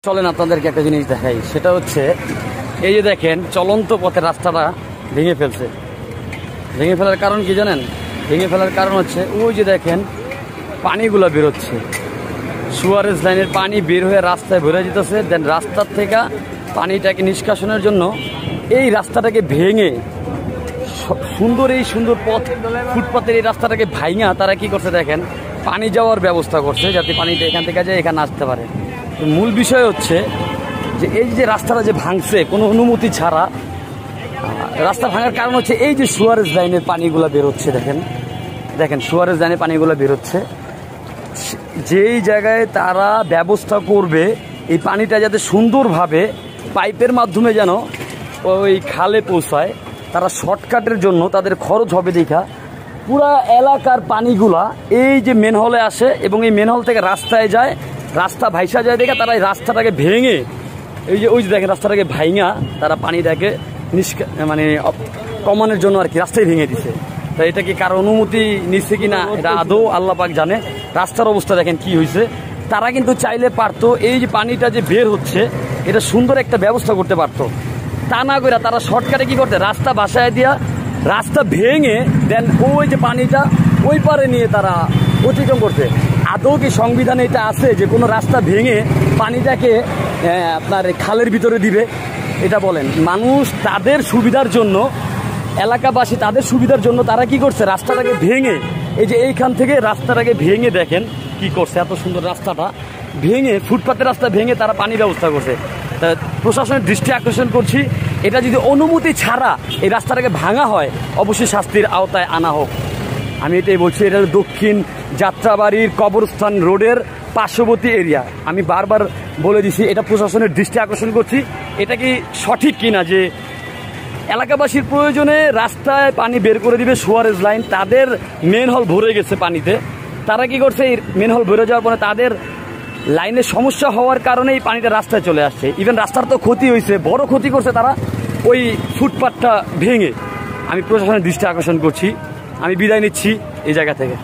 চলেন আপনাদেরকে একটা জিনিস দেখাই, সেটা হচ্ছে এই যে দেখেন চলন্ত পথের রাস্তাটা ভেঙে ফেলছে। ভেঙে ফেলার কারণ কি জানেন? ভেঙে ফেলার কারণ হচ্ছে ওই যে দেখেন পানিগুলো বেরোচ্ছে, সুয়ারেজ লাইনের পানি বের হয়ে রাস্তায় ভরে যেতেছে। দেন রাস্তার থেকে পানিটাকে নিষ্কাশনের জন্য এই রাস্তাটাকে ভেঙে সুন্দর এই সুন্দর পথ ফুটপাতের এই রাস্তাটাকে ভাঙা তারা কি করছে দেখেন পানি যাওয়ার ব্যবস্থা করছে, যাতে পানিটা এখান থেকে যায় এখানে আসতে পারে। মূল বিষয় হচ্ছে যে এই যে রাস্তাটা যে ভাঙছে কোনো অনুমতি ছাড়া, রাস্তা ভাঙার কারণ হচ্ছে এই যে সুয়ারেজ লাইনের পানিগুলো বেরোচ্ছে। দেখেন দেখেন সুয়ারেজ লাইনের পানিগুলো বেরোচ্ছে। যেই জায়গায় তারা ব্যবস্থা করবে এই পানিটা যাতে সুন্দরভাবে পাইপের মাধ্যমে যেন ওই খালে পৌঁছায়, তারা শর্টকাটের জন্য তাদের খরচ হবে দেখা পুরা এলাকার পানিগুলা এই যে মেনহলে আসে এবং এই মেনহল থেকে রাস্তায় যায়, রাস্তা ভাইসা যায় দেখে তারা এই রাস্তাটাকে ভেঙে এই যে ওই যে দেখেন রাস্তাটাকে ভাঙা তারা পানিটাকে মানে কমানোর জন্য আর কি রাস্তায় ভেঙে দিছে। তা এটা কি কারো অনুমতি নিচ্ছে কিনা এটা আদৌ আল্লাহ পাক জানে। রাস্তার অবস্থা দেখেন কি হয়েছে। তারা কিন্তু চাইলে পারতো এই যে পানিটা যে বের হচ্ছে এটা সুন্দর একটা ব্যবস্থা করতে পারতো, তা না করে তারা শর্টকাটে কি করতে রাস্তা বাসায় দিয়া রাস্তা ভেঙে দেন ওই যে পানিটা ওই পারে নিয়ে তারা অতিক্রম করতে। আদৌ কি সংবিধানে এটা আছে যে কোনো রাস্তা ভেঙে পানিটাকে আপনার খালের ভিতরে দিবে? এটা বলেন। মানুষ তাদের সুবিধার জন্য, এলাকাবাসী তাদের সুবিধার জন্য তারা কি করছে রাস্তাটাকে ভেঙে এই যে এইখান থেকে রাস্তাটাকে ভেঙে দেখেন কি করছে, এত সুন্দর রাস্তাটা ভেঙে ফুটপাতের রাস্তা ভেঙে তারা পানি ব্যবস্থা করছে। তা প্রশাসনের দৃষ্টি আকর্ষণ করছি, এটা যদি অনুমতি ছাড়া এই রাস্তাটাকে ভাঙা হয় অবশ্যই শাস্তির আওতায় আনা হোক। আমি এটাই বলছি। এটা দক্ষিণ যাত্রাবাড়ির কবরস্থান রোডের পার্শ্ববর্তী এরিয়া। আমি বারবার বলে দিছি, এটা প্রশাসনের দৃষ্টি আকর্ষণ করছি। এটা কি সঠিক কিনা যে এলাকাবাসীর প্রয়োজনে রাস্তায় পানি বের করে দিবে সুয়ারেজ লাইন, তাদের মেন হল ভরে গেছে পানিতে, তারা কি করছে এই মেন হল ভরে যাওয়ার পরে তাদের লাইনের সমস্যা হওয়ার কারণে এই পানিটা রাস্তায় চলে আসছে। ইভেন রাস্তার তো ক্ষতি হয়েছে, বড় ক্ষতি করছে তারা ওই ফুটপাথটা ভেঙে। আমি প্রশাসনের দৃষ্টি আকর্ষণ করছি। আমি বিদায় নিচ্ছি এই জায়গা থেকে।